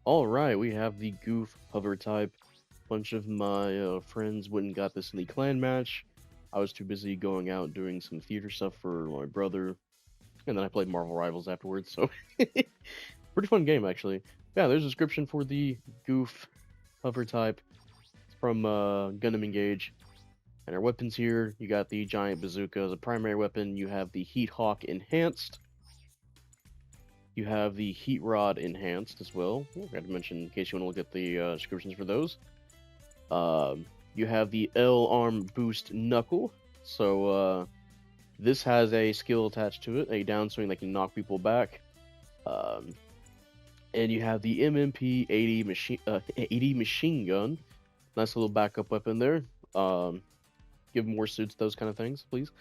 All right, we have the Goof hover type. Bunch of my friends went and got this in the clan match. I was too busy going out doing some theater stuff for my brother, and then I played Marvel Rivals afterwards. So, pretty fun game actually. Yeah, there's a description for the Goof hover type. It's from Gundam Engage. And our weapons here, you got the giant bazooka as a primary weapon. You have the Heat Hawk enhanced. You have the Heat Rod enhanced as well. I forgot to mention in case you want to look at the descriptions for those. You have the L arm boost knuckle. So this has a skill attached to it, a downswing that can knock people back. Um, and you have the MMP 80 machine gun. Nice little backup weapon there. Give more suits, those kind of things, please.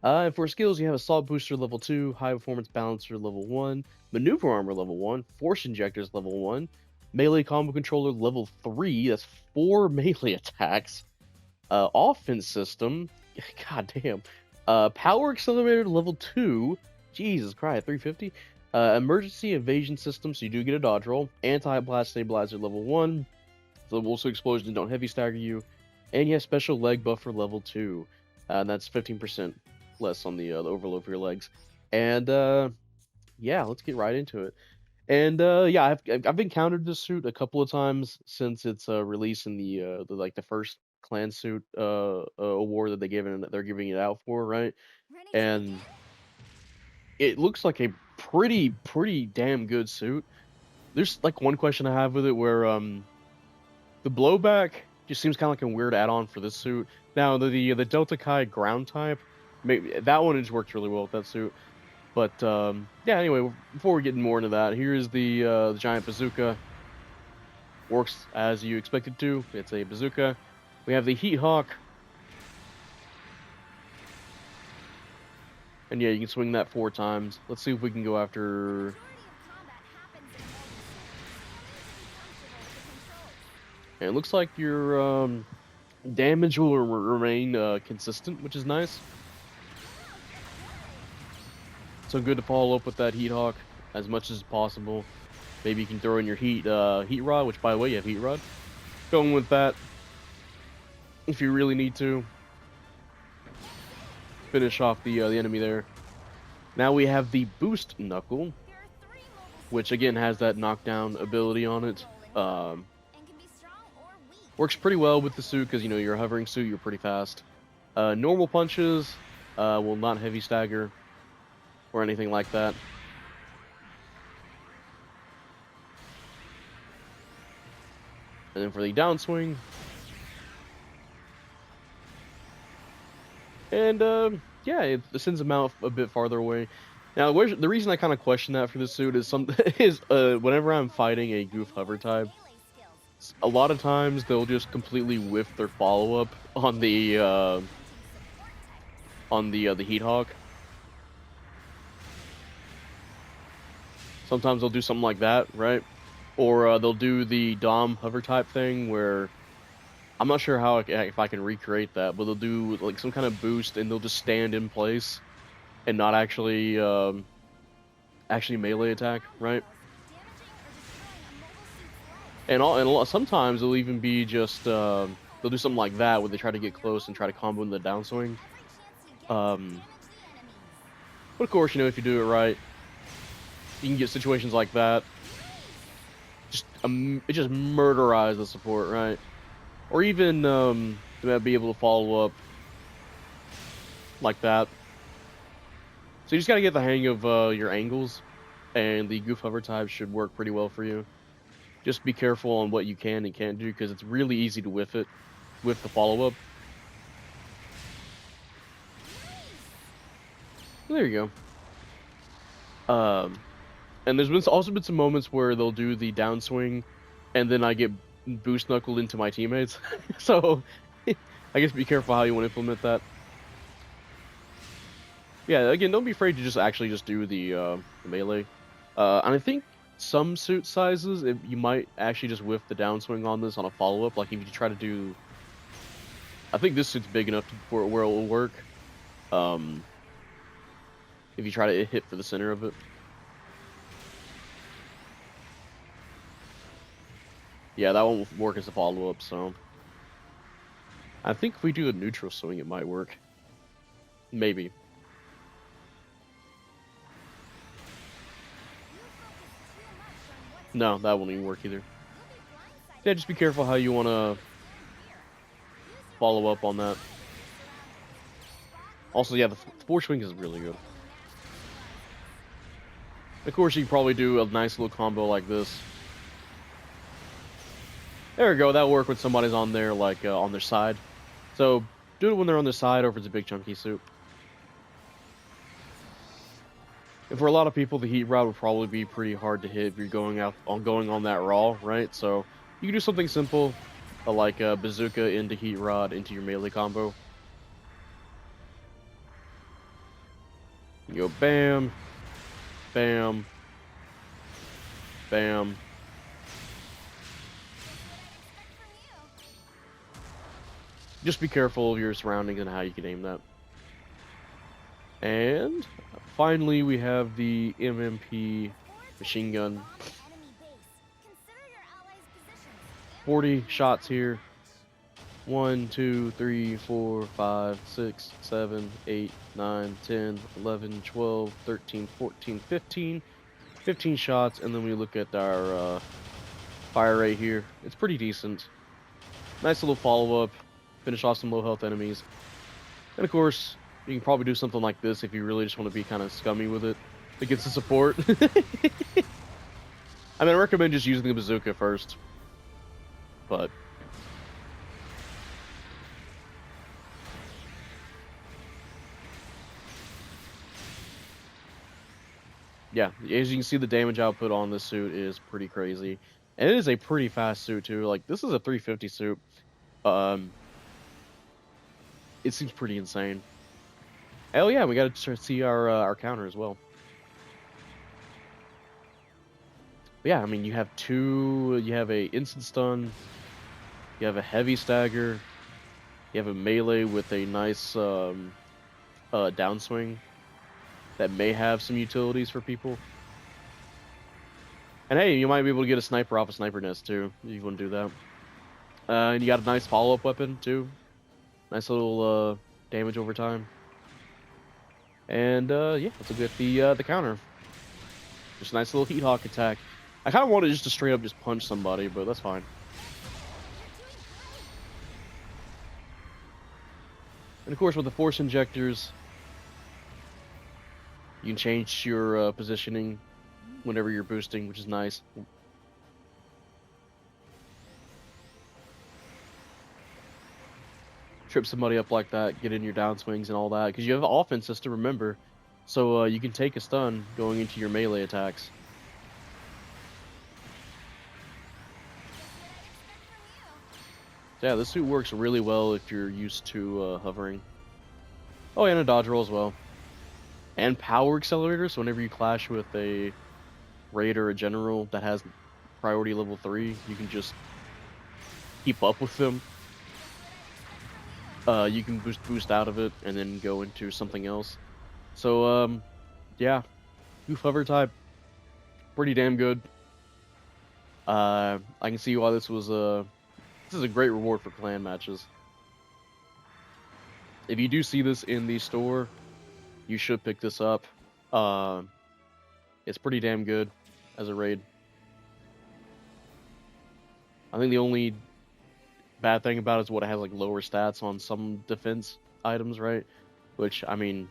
And for skills, you have Assault Booster level 2, High Performance Balancer level 1, Maneuver Armor level 1, Force Injectors level 1, Melee Combo Controller level 3, that's 4 melee attacks, Offense System, god damn, Power Accelerator level 2, Jesus Christ, 350, Emergency Evasion System, so you do get a dodge roll, Anti-Blast Stabilizer level 1, so also explosions don't heavy stagger you, and you have Special Leg Buffer level 2, and that's 15% less on the overload for your legs. And yeah, let's get right into it. And yeah, I've encountered this suit a couple of times since its release in the first clan suit award that they're giving it out for, right? Ready to begin? And it looks like a pretty damn good suit. There's like one question I have with it where the blowback just seems kind of like a weird add-on for this suit. Now the Delta Kai ground type, maybe that one just works really well with that suit. But yeah, anyway, before we get more into that, here is the giant bazooka. Works as you expect it to. It's a bazooka. We have the Heat Hawk, and yeah, you can swing that 4 times. Let's see if we can go The after. majority of combat happens in mobile suits, so it is uncomfortable with the controls. And it looks like your damage will remain consistent, which is nice. So good to follow up with that Heat Hawk as much as possible. Maybe you can throw in your heat rod, which by the way you have heat rod. Going with that if you really need to finish off the enemy there. Now we have the boost knuckle, There are three mobile which suits again has that available: knockdown ability on it. control and combat, and can be strong or weak Works pretty depending well on with the the suit because opponent's you're a strength. hovering suit, you're pretty fast. Normal punches will not heavy stagger or anything like that. And then for the downswing, and yeah, it sends them out a bit farther away. Now, the reason I kind of question that for this suit is is whenever I'm fighting a goof hover type, Melee skills. a lot of times they'll just completely whiff their follow up on the Heat Hawk. Sometimes they'll do something like that, right? Or they'll do the Dom hover type thing where I'm not sure if I can recreate that, but they'll do like some kind of boost and they'll just stand in place and not actually melee attack, right? Sometimes they'll even be just they'll do something like that where they try to get close and try to combo in the downswing. Um, but of course, if you do it right, you can get situations like that. It just murderize the support, right? Or even to be able to follow up like that. So you just gotta get the hang of your angles, and the goof hover type should work pretty well for you. Just be careful on what you can and can't do because it's really easy to whiff it with the follow up. There you go. And also been some moments where they'll do the downswing, and then I get boost knuckled into my teammates. So I guess be careful how you want to implement that. Yeah, again, don't be afraid to just actually just do the melee. And I think some suit sizes, you might actually just whiff the downswing on this on a follow up. Like if you try to do, I think this suit's big enough for where it will work. Um, if you try to hit for the center of it. Yeah, that won't work as a follow-up, so... I think if we do a neutral swing, it might work. Maybe. No, that won't even work either. Yeah, just be careful how you want to follow up on that. Also, yeah, the force swing is really good. Of course, you can probably do a nice little combo like this. There we go, that'll work when somebody's on there, like, on their side. So, do it when they're on their side or if it's a big chunky suit. And for a lot of people, the heat rod would probably be pretty hard to hit if you're going on that raw, right? So, you can do something simple, like a bazooka into heat rod into your melee combo. You go bam, bam, bam. Just be careful of your surroundings and how you can aim that. And finally, we have the MMP machine gun. 40 shots here. 1, 2, 3, 4, 5, 6, 7, 8, 9, 10, 11, 12, 13, 14, 15. 15 shots, and then we look at our fire rate here. It's pretty decent. Nice little follow-up. Finish off some low-health enemies. And of course, you can probably do something like this if you really just want to be kind of scummy with it to get some support. I mean, I recommend just using the bazooka first. But... yeah, as you can see, the damage output on this suit is pretty crazy. And it is a pretty fast suit, too. Like, this is a 350 suit. It seems pretty insane. Oh yeah, we got to see our counter as well. But yeah, I mean, you have a instant stun, you have a heavy stagger, you have a melee with a nice downswing that may have some utilities for people. And hey, you might be able to get a sniper off a sniper nest too, if you want to do that. And you got a nice follow-up weapon too. Nice little damage over time. And yeah, let's look at the counter. Just a nice little heat hawk attack. I kind of wanted just to straight up just punch somebody, but that's fine. And of course, with the force injectors, you can change your positioning whenever you're boosting, which is nice. Trip somebody up like that, get in your downswings and all that, because you have offenses to remember, so you can take a stun going into your melee attacks. So yeah, this suit works really well if you're used to hovering. Oh, and a dodge roll as well. And power accelerator, so whenever you clash with a raid or a general that has priority level 3, you can just keep up with them. You can boost out of it and then go into something else. So, yeah, Gouf hover type, pretty damn good. I can see why this is a great reward for clan matches. If you do see this in the store, you should pick this up. It's pretty damn good as a raid. I think the only bad thing about it is what it has like lower stats on some defense items, right? Which, I mean,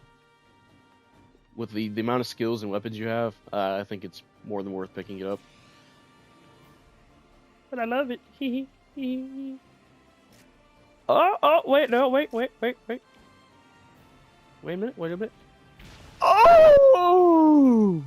with the amount of skills and weapons you have, I think it's more than worth picking it up. But I love it. Oh, wait, no, wait. Wait a minute, wait a minute. Oh!